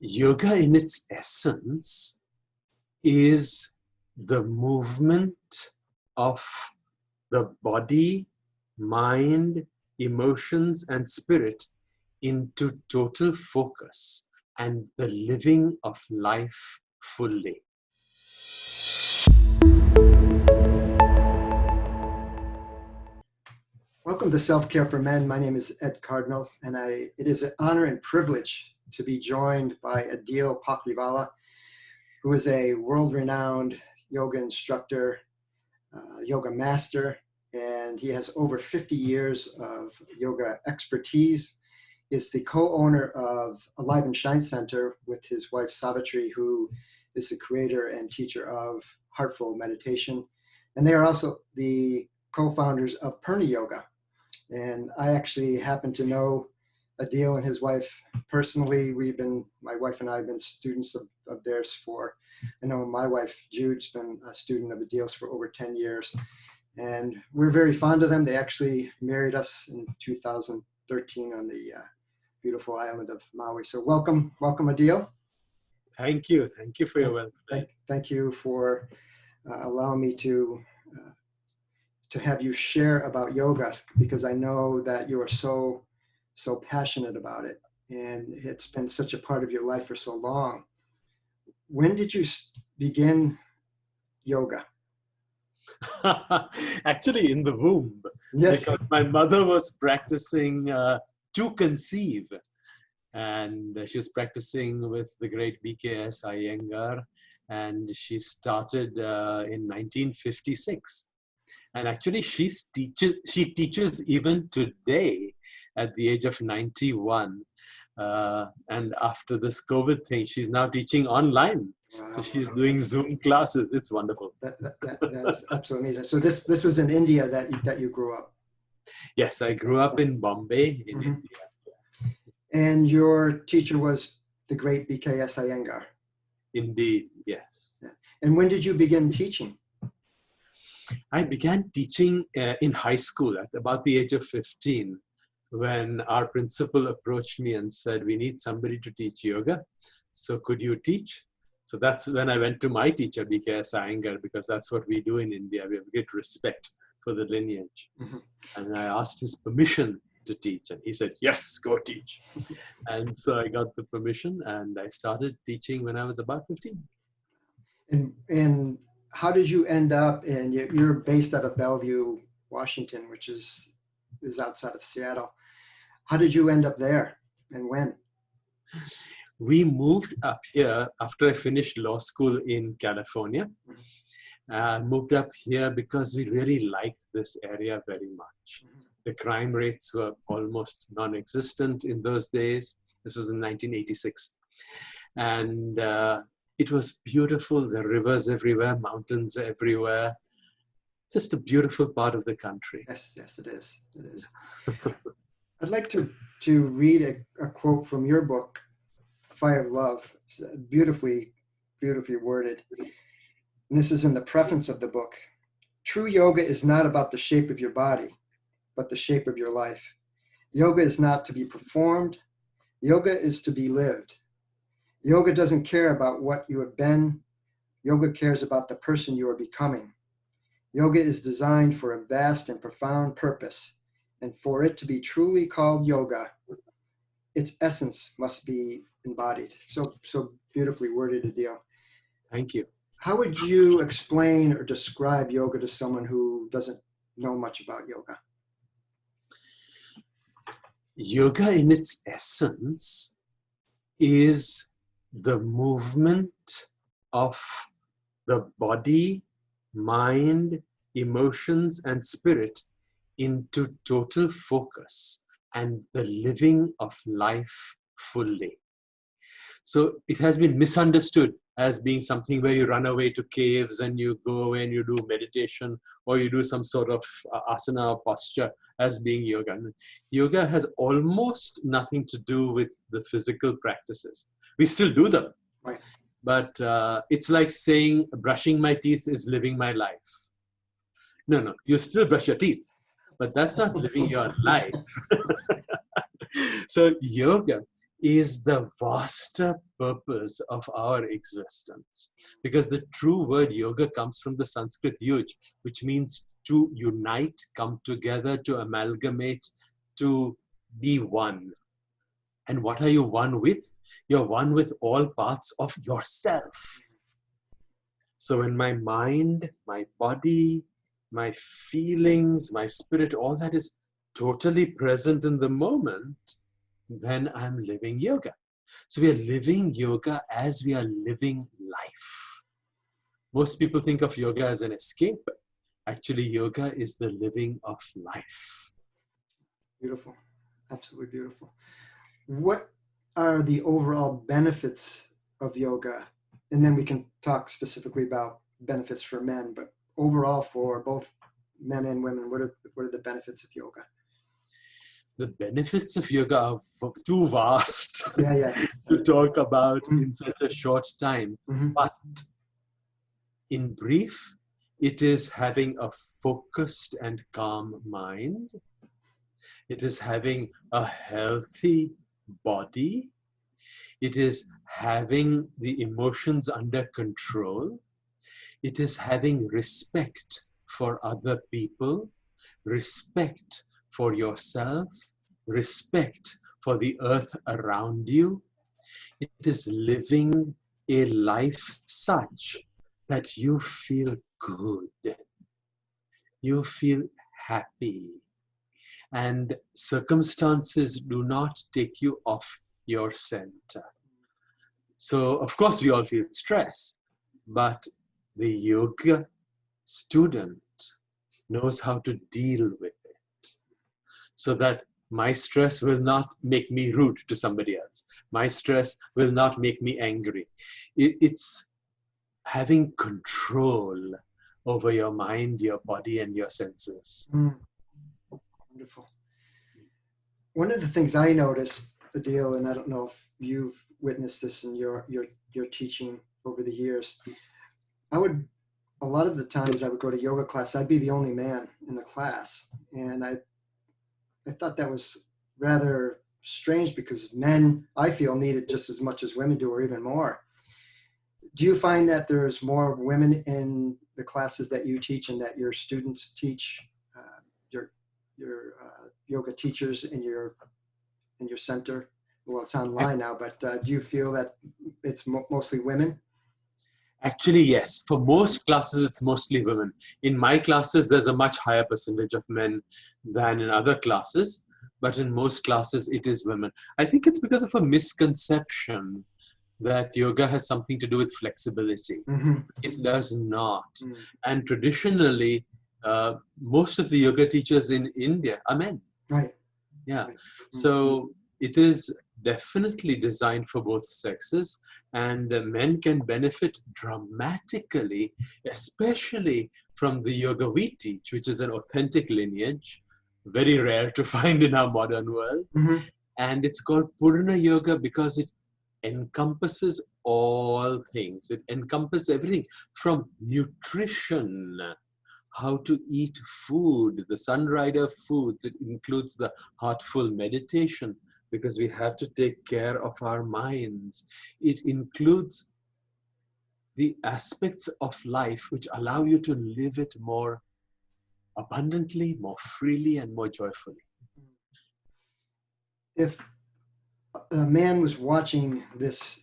Yoga in its essence is the movement of the body, mind, emotions, and spirit into total focus and the living of life fully. Welcome to Self-Care for Men. My name is Ed Cardinal, and it is an honor and privilege to be joined by Aadil Palkhivala, who is a world-renowned yoga instructor, yoga master, and he has over 50 years of yoga expertise. He is the co-owner of Alive and Shine Center with his wife Savitri, who is the creator and teacher of Heartful Meditation. And they are also the co-founders of Purna Yoga. And I actually happen to know Aadil and his wife personally. My wife and I have been students of theirs I know my wife Jude's been a student of Aadil's for over 10 years. And we're very fond of them. They actually married us in 2013 on the beautiful island of Maui. So welcome Aadil. Thank you for your welcome. Thank you for allowing me to have you share about yoga, because I know that you are so passionate about it, and it's been such a part of your life for so long. When did you begin yoga? Actually, in the womb. Yes. Because my mother was practicing to conceive, and she was practicing with the great BKS Iyengar, and she started in 1956. And actually, she teaches even today at the age of 91. And after this COVID thing, she's now teaching online. Wow. So she's doing Zoom classes. It's wonderful. That is absolutely amazing. So this was in India that you grew up? Yes, I grew up in Bombay, in India. And your teacher was the great BKS Iyengar? Indeed, yes. Yeah. And when did you begin teaching? I began teaching in high school at about the age of 15, when our principal approached me and said, we need somebody to teach yoga. So could you teach? So that's when I went to my teacher, BKS Iyengar, because that's what we do in India. We have great respect for the lineage. Mm-hmm. And I asked his permission to teach. And he said, yes, go teach. And so I got the permission, and I started teaching when I was about 15. And how did you end up you're based out of Bellevue, Washington, which is outside of Seattle. How did you end up there, and when? We moved up here after I finished law school in California. Moved up here because we really liked this area very much. The crime rates were almost non-existent in those days. This was in 1986. And it was beautiful. There are rivers everywhere, mountains everywhere. Just a beautiful part of the country. Yes, it is. It is. I'd like to read a quote from your book, Fire of Love. It's beautifully worded. And this is in the preface of the book. True yoga is not about the shape of your body, but the shape of your life. Yoga is not to be performed. Yoga is to be lived. Yoga doesn't care about what you have been. Yoga cares about the person you are becoming. Yoga is designed for a vast and profound purpose, and for it to be truly called yoga, its essence must be embodied. So beautifully worded, Aadil. Thank you. How would you explain or describe yoga to someone who doesn't know much about yoga? Yoga in its essence is the movement of the body, mind, emotions, and spirit into total focus and the living of life fully. So it has been misunderstood as being something where you run away to caves and you go away and you do meditation, or you do some sort of asana or posture as being yoga. Yoga has almost nothing to do with the physical practices. We still do them. Right. But it's like saying brushing my teeth is living my life. No, you still brush your teeth, but that's not living your life. So yoga is the vaster purpose of our existence. Because the true word yoga comes from the Sanskrit yuj, which means to unite, come together, to amalgamate, to be one. And what are you one with? You're one with all parts of yourself. So when my mind, my body, my feelings, my spirit, all that is totally present in the moment, then I'm living yoga. So we are living yoga as we are living life. Most people think of yoga as an escape. Actually, yoga is the living of life. Beautiful. Absolutely beautiful. What are the overall benefits of yoga? And then we can talk specifically about benefits for men, but overall for both men and women, what are the benefits of yoga? The benefits of yoga are too vast to talk about in such a short time. But in brief, it is having a focused and calm mind. It is having a healthy body. It is having the emotions under control. It is having respect for other people, respect for yourself, respect for the earth around you. It is living a life such that you feel good, you feel happy, and circumstances do not take you off your center. So, of course, we all feel stress, but the yoga student knows how to deal with it so that my stress will not make me rude to somebody else. My stress will not make me angry. It's having control over your mind, your body, and your senses. Wonderful. One of the things I noticed, Aadil, and I don't know if you've witnessed this in your teaching over the years, a lot of the times I would go to yoga class, I'd be the only man in the class. And I thought that was rather strange because men, I feel, need it just as much as women do, or even more. Do you find that there's more women in the classes that you teach and that your students teach, your yoga teachers in your center? Well, it's online now, but do you feel that it's mostly women? Actually, yes. For most classes, it's mostly women. In my classes, there's a much higher percentage of men than in other classes. But in most classes, it is women. I think it's because of a misconception that yoga has something to do with flexibility. It does not. And traditionally, most of the yoga teachers in India are men. Right. Yeah. So it is definitely designed for both sexes, and men can benefit dramatically, especially from the yoga we teach, which is an authentic lineage, very rare to find in our modern world. And it's called Purna Yoga because it encompasses all things. It encompasses everything from nutrition, how to eat food, the Sunrider foods. It includes the Heartful Meditation because we have to take care of our minds. It includes the aspects of life which allow you to live it more abundantly, more freely, and more joyfully. If a man was watching this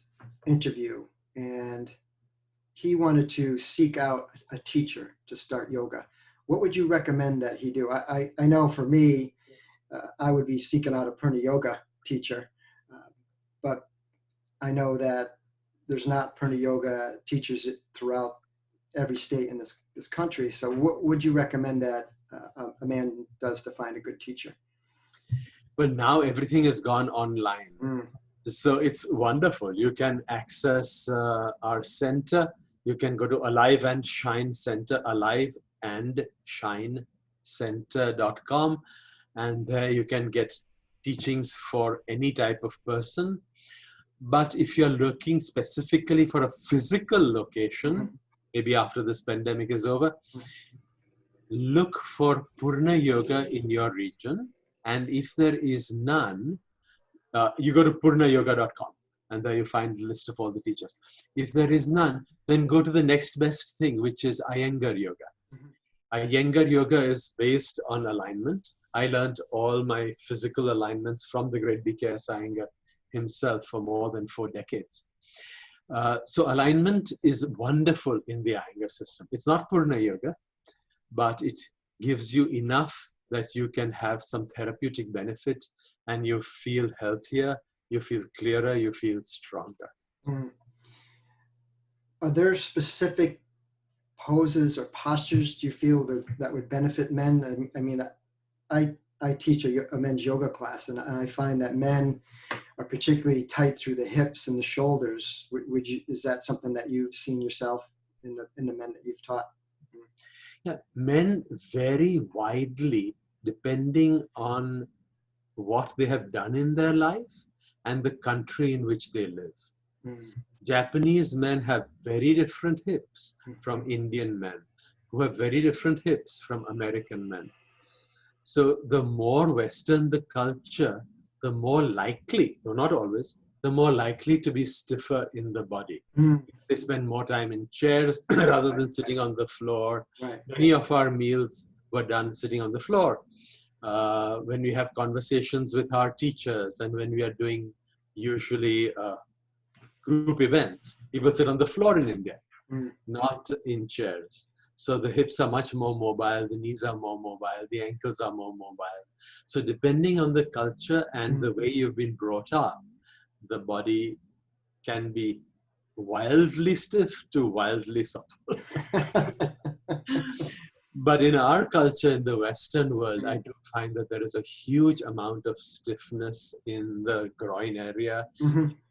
interview and he wanted to seek out a teacher to start yoga, what would you recommend that he do? I know for me, I would be seeking out a Purna Yoga teacher, but I know that there's not Purna Yoga teachers throughout every state in this country. So what would you recommend that a man does to find a good teacher? Well, now everything has gone online. So it's wonderful. You can access our center. You can go to Alive and Shine Center, aliveandshinecenter.com, and there you can get teachings for any type of person. But if you're looking specifically for a physical location, maybe after this pandemic is over, look for Purna Yoga in your region. And if there is none, You go to purnayoga.com and there you find a list of all the teachers. If there is none, then go to the next best thing, which is Iyengar Yoga. Iyengar Yoga is based on alignment. I learned all my physical alignments from the great BKS Iyengar himself for more than 4 decades. So alignment is wonderful in the Iyengar system. It's not Purna Yoga, but it gives you enough that you can have some therapeutic benefit and you feel healthier, you feel clearer, you feel stronger. Mm. Are there specific poses or postures do you feel that would benefit men? I mean, I teach a men's yoga class, and I find that men are particularly tight through the hips and the shoulders. Is that something that you've seen yourself in the men that you've taught? Yeah, men vary widely depending on what they have done in their life and the country in which they live. Mm. Japanese men have very different hips from Indian men, who have very different hips from American men. So the more Western the culture, the more likely, though not always, the more likely to be stiffer in the body. Mm. They spend more time in chairs rather than sitting on the floor. Right. Many of our meals were done sitting on the floor. When we have conversations with our teachers and when we are doing usually group events, people sit on the floor in India, not in chairs. So the hips are much more mobile, the knees are more mobile, the ankles are more mobile. So depending on the culture and the way you've been brought up, the body can be wildly stiff to wildly supple. But in our culture, in the Western world, I do find that there is a huge amount of stiffness in the groin area,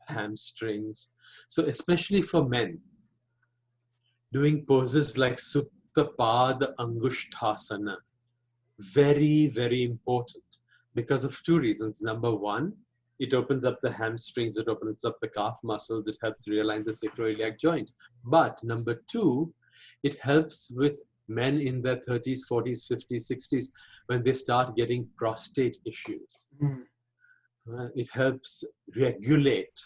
hamstrings. So especially for men, doing poses like Supta Pada Angushthasana, very, very important because of 2 reasons. Number one, it opens up the hamstrings, it opens up the calf muscles, it helps realign the sacroiliac joint. But number 2, it helps with men in their 30s, 40s, 50s, 60s, when they start getting prostate issues. It helps regulate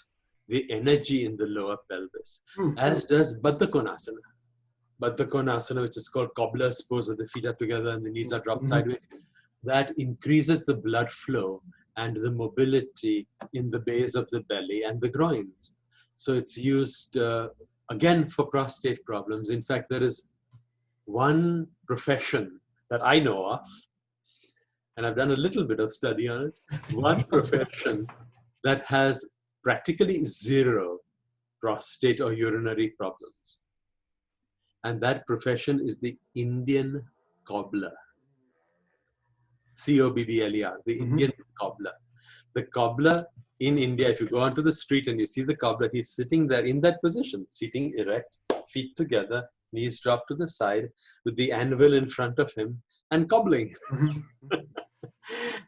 the energy in the lower pelvis, as does Baddha Konasana. Baddha Konasana, which is called cobbler's pose, where the feet are together and the knees are dropped sideways. That increases the blood flow and the mobility in the base of the belly and the groins. So it's used, again, for prostate problems. In fact, there is one profession that I know of, and I've done a little bit of study on it, one profession that has practically 0 prostate or urinary problems. And that profession is the Indian cobbler. C-O-B-B-L-E-R, the Indian cobbler. The cobbler in India, if you go onto the street and you see the cobbler, he's sitting there in that position, sitting erect, feet together, knees dropped to the side, with the anvil in front of him and cobbling.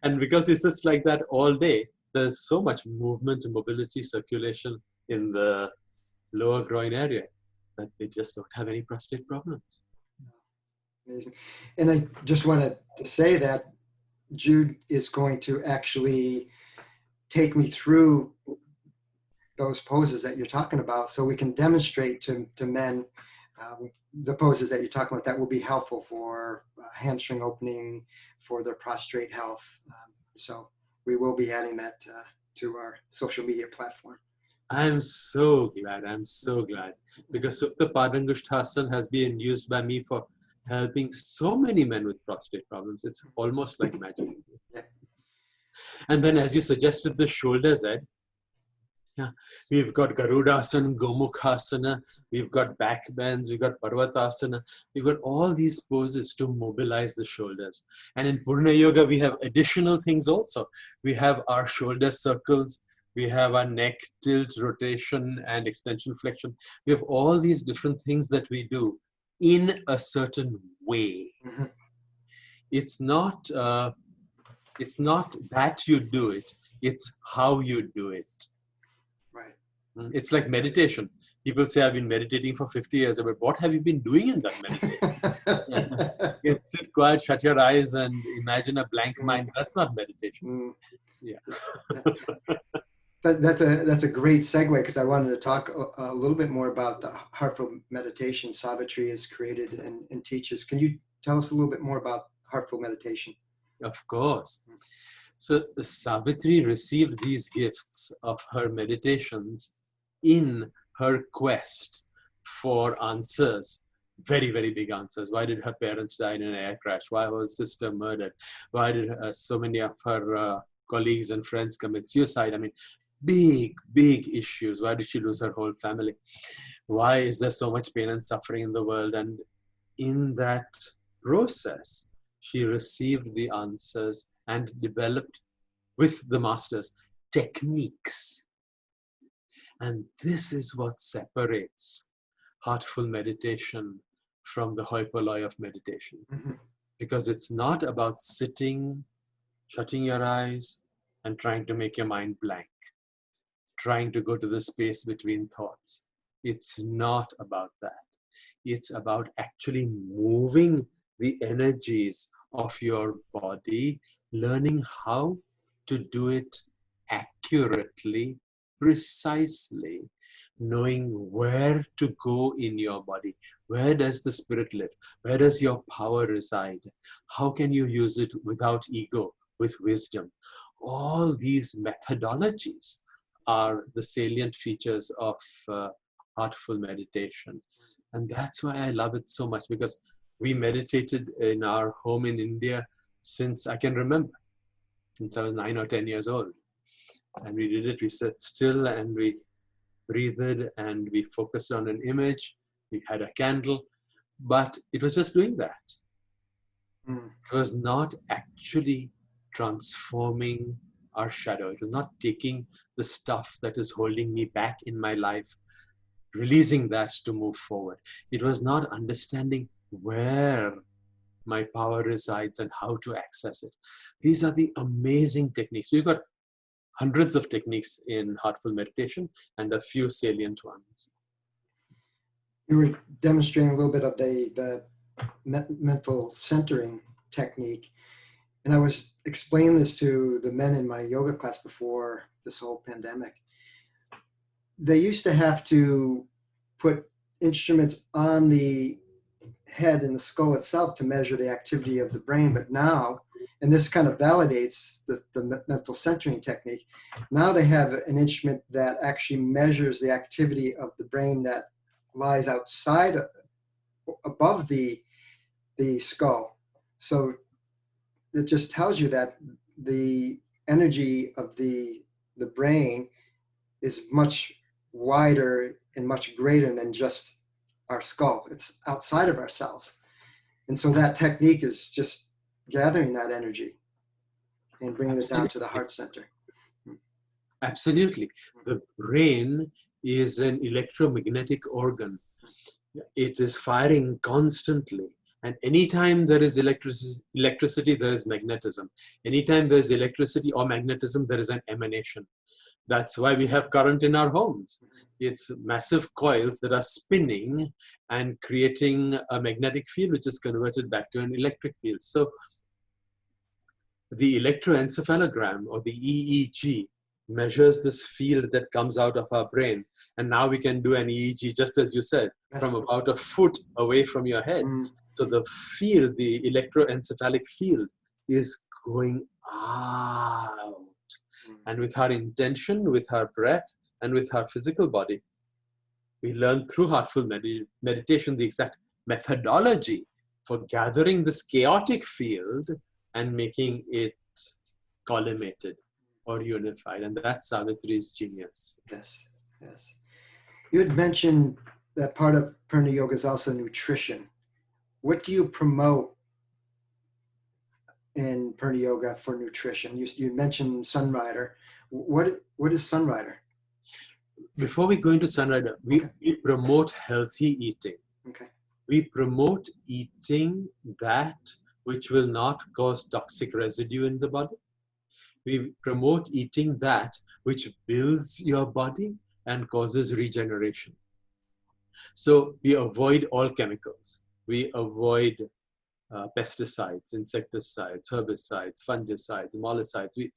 And because he sits like that all day, there's so much movement, mobility, circulation in the lower groin area that they just don't have any prostate problems. Amazing. And I just wanted to say that Jude is going to actually take me through those poses that you're talking about so we can demonstrate to men the poses that you're talking about that will be helpful for hamstring opening, for their prostrate health. So we will be adding that to our social media platform. I'm so glad, because Supta Padangushthasana has been used by me for helping so many men with prostate problems. It's almost like magic. Yeah. And then, as you suggested, the shoulders, Ed, we've got Garudasana, Gomukhasana, we've got back bends, we've got Parvatasana, we've got all these poses to mobilize the shoulders. And in Purna Yoga, we have additional things also. We have our shoulder circles, we have our neck tilt, rotation, and extension flexion. We have all these different things that we do in a certain way. It's not that you do it, it's how you do it. Right. It's like meditation. People say, I've been meditating for 50 years, but what have you been doing in that meditation? Get, sit quiet, shut your eyes, and imagine a blank mind. That's not meditation. Yeah. That's a great segue, because I wanted to talk a little bit more about the Heartful Meditation Savitri has created and teaches. Can you tell us a little bit more about Heartful Meditation? Of course. So Savitri received these gifts of her meditations in her quest for answers. Very, very big answers. Why did her parents die in an air crash? Why was sister murdered? Why did so many of her colleagues and friends commit suicide? I mean, big, big issues. Why did she lose her whole family? Why is there so much pain and suffering in the world? And in that process, she received the answers and developed with the masters techniques. And this is what separates heartful meditation from the hoi polloi of meditation. Because it's not about sitting, shutting your eyes, and trying to make your mind blank, trying to go to the space between thoughts. It's not about that. It's about actually moving the energies of your body, learning how to do it accurately, precisely, knowing where to go in your body. Where does the spirit live? Where does your power reside? How can you use it without ego, with wisdom? All these methodologies are the salient features of heartful meditation. And that's why I love it so much, because we meditated in our home in India since I can remember, since I was 9 or 10 years old. And we did it, we sat still and we breathed and we focused on an image. We had a candle, but it was just doing that. It was not actually transforming our shadow. It was not taking the stuff that is holding me back in my life, releasing that to move forward. It was not understanding where my power resides and how to access it. These are the amazing techniques. We've got hundreds of techniques in heartful meditation and a few salient ones. You were demonstrating a little bit of the mental centering technique. And I was explaining this to the men in my yoga class before this whole pandemic. They used to have to put instruments on the head and the skull itself to measure the activity of the brain. But now, and this kind of validates the mental centering technique, now they have an instrument that actually measures the activity of the brain that lies outside, above the skull. So it just tells you that the energy of the brain is much wider and much greater than just our skull. It's outside of ourselves. And so that technique is just gathering that energy and bringing it down to the heart center. Absolutely. The brain is an electromagnetic organ. It is firing constantly. And anytime there is electricity, there is magnetism. Anytime there is electricity or magnetism, there is an emanation. That's why we have current in our homes. It's massive coils that are spinning and creating a magnetic field, which is converted back to an electric field. So the electroencephalogram, or the EEG, measures this field that comes out of our brain. And now we can do an EEG, just as you said, from about a foot away from your head. So the field, the electroencephalic field, is going out. And with our intention, with our breath, and with our physical body, we learn through heartful meditation the exact methodology for gathering this chaotic field and making it collimated or unified. And that's Savitri's genius. Yes, yes. You had mentioned that part of Purna Yoga is also nutrition. What do you promote in Purna Yoga for nutrition? You mentioned Sunrider. What is Sunrider? Before we go into Sunrider, we promote healthy eating. Okay. We promote eating that which will not cause toxic residue in the body. We promote eating that which builds your body and causes regeneration. So we avoid all chemicals. We avoid pesticides, insecticides, herbicides, fungicides, mollucides. We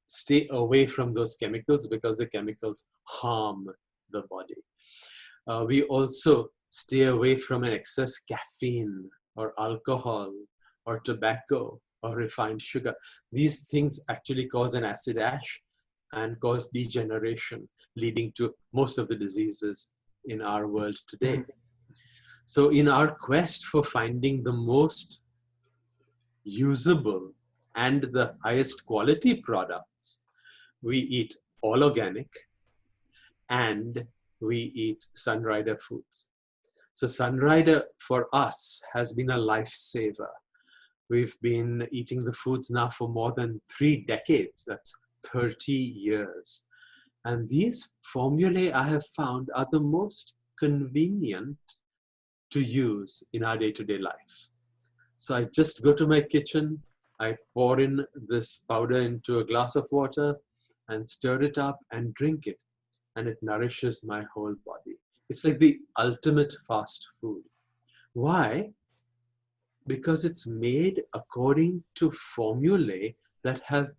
stay away from those chemicals because the chemicals harm the body. We also stay away from an excess caffeine or alcohol or tobacco or refined sugar. These things actually cause an acid ash and cause degeneration, leading to most of the diseases in our world today. So in our quest for finding the most usable and the highest quality products, we eat all organic and we eat Sunrider foods. So Sunrider for us has been a lifesaver. We've been eating the foods now for more than 3 decades. That's 30 years. And these formulae I have found are the most convenient to use in our day-to-day life. So I just go to my kitchen, I pour in this powder into a glass of water and stir it up and drink it. And it nourishes my whole body. It's like the ultimate fast food. Why? Because it's made according to formulae that have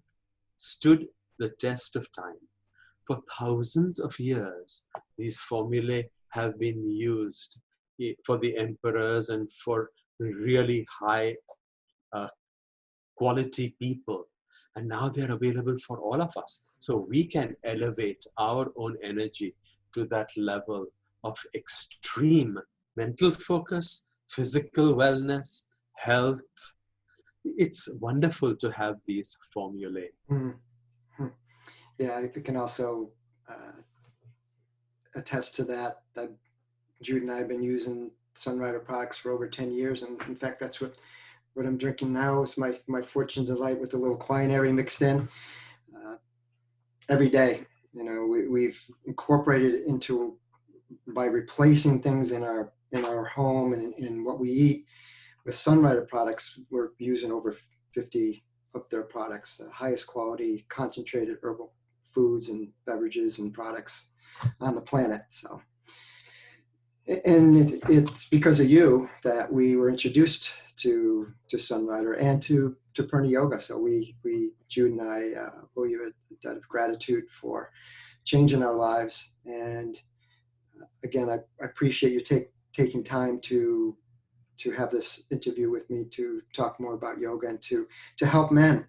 stood the test of time. For thousands of years, these formulae have been used for the emperors and for really high quality people. And now they're available for all of us. So we can elevate our own energy to that level of extreme mental focus, physical wellness, health. It's wonderful to have these formulae. Mm-hmm. Yeah, I can also attest to that. Jude and I have been using Sunrider products for over 10 years. And in fact, that's what I'm drinking now is my Fortune Delight with a little quinary mixed in every day. You know, we've incorporated it into by replacing things in our home and in what we eat with Sunrider products. We're using over 50 of their products, highest quality concentrated herbal foods and beverages and products on the planet. So, and it's because of you that we were introduced to Sunrider and to Purna Yoga. So we Jude and I owe you a debt of gratitude for changing our lives. And again, I appreciate you taking time to have this interview with me to talk more about yoga and to help men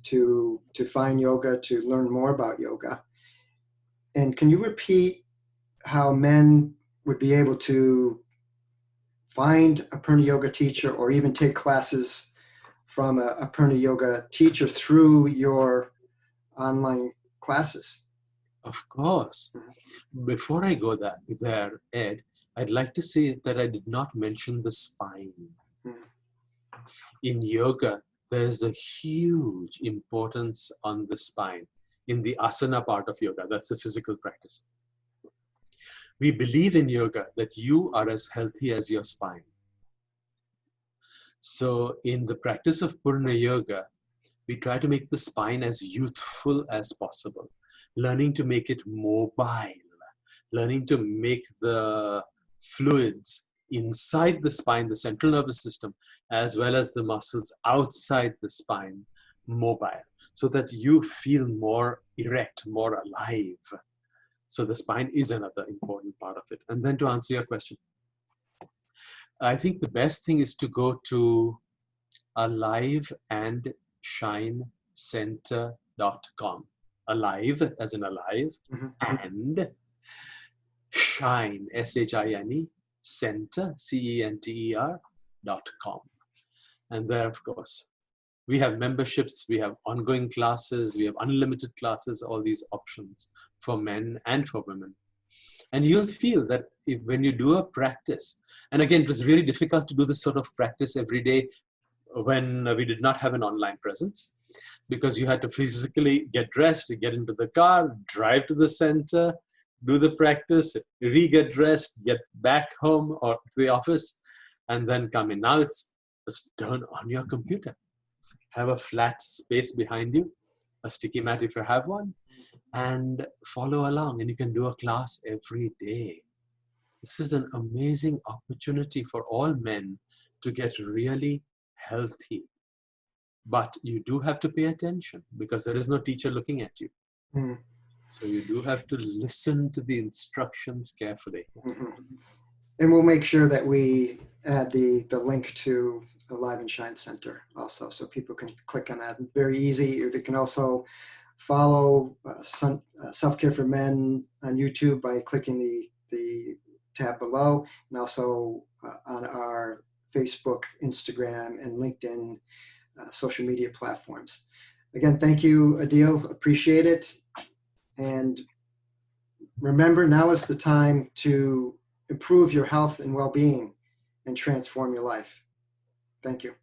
to find yoga, to learn more about yoga. And can you repeat how men would be able to find a Purna Yoga teacher or even take classes from a Purna Yoga teacher through your online classes? Of course. Before I go there, Ed, I'd like to say that I did not mention the spine. In yoga, there's a huge importance on the spine in the asana part of yoga. That's the physical practice. We believe in yoga that you are as healthy as your spine. So in the practice of Purna Yoga, we try to make the spine as youthful as possible, learning to make it mobile, learning to make the fluids inside the spine, the central nervous system, as well as the muscles outside the spine, mobile, so that you feel more erect, more alive. So the spine is another important part of it. And then to answer your question, I think the best thing is to go to aliveandshinecenter.com. Alive as in alive, and shine, S-H-I-N-E, center, CENTER.com. And there, of course, we have memberships, we have ongoing classes, we have unlimited classes, all these options for men and for women. And you'll feel that when you do a practice, and again, it was really difficult to do this sort of practice every day when we did not have an online presence, because you had to physically get dressed, get into the car, drive to the center, do the practice, re-get dressed, get back home or to the office, and then come in. Now it's just done on your computer. Have a flat space behind you, a sticky mat if you have one, and follow along, and you can do a class every day. This is an amazing opportunity for all men to get really healthy. But you do have to pay attention because there is no teacher looking at you. Mm. So you do have to listen to the instructions carefully. Mm-hmm. And we'll make sure that we add the link to the Live and Shine Center also, so people can click on that. Very easy. They can also follow Self-Care for Men on YouTube by clicking the tab below, and also on our Facebook, Instagram, and LinkedIn social media platforms. Again, thank you, Aadil. Appreciate it. And remember, now is the time to improve your health and well-being and transform your life. Thank you.